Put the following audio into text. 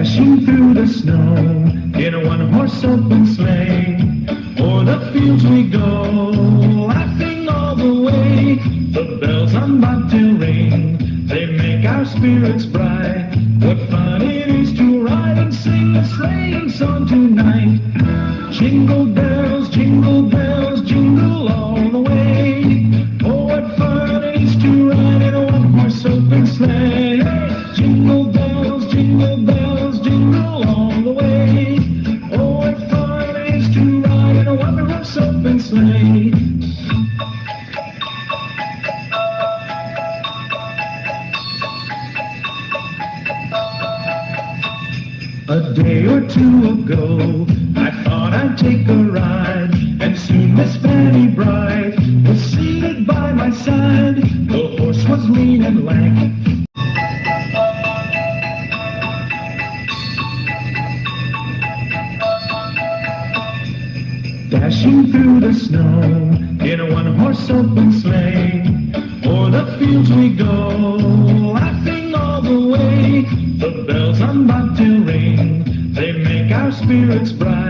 Dashing through the snow in a one-horse open sleigh. O'er the fields we go, laughing all the way. The bells on bobtail ring, they make our spirits bright. What fun it is to ride and sing a sleighing song tonight. Jingle bells, jingle all the way. Oh, what fun it is to ride in a one-horse open sleigh. Jingle bells, jingle all the way. Oh, what fun it is to ride in a one-horse open sleigh. A day or two ago, I thought I'd take a ride, and soon Miss Fanny Bright was seated by my side. The horse was lean and lank. Dashing through the snow in a one-horse open sleigh. O'er the fields we go, laughing all the way. The bells on bobtail ring, they make our spirits bright.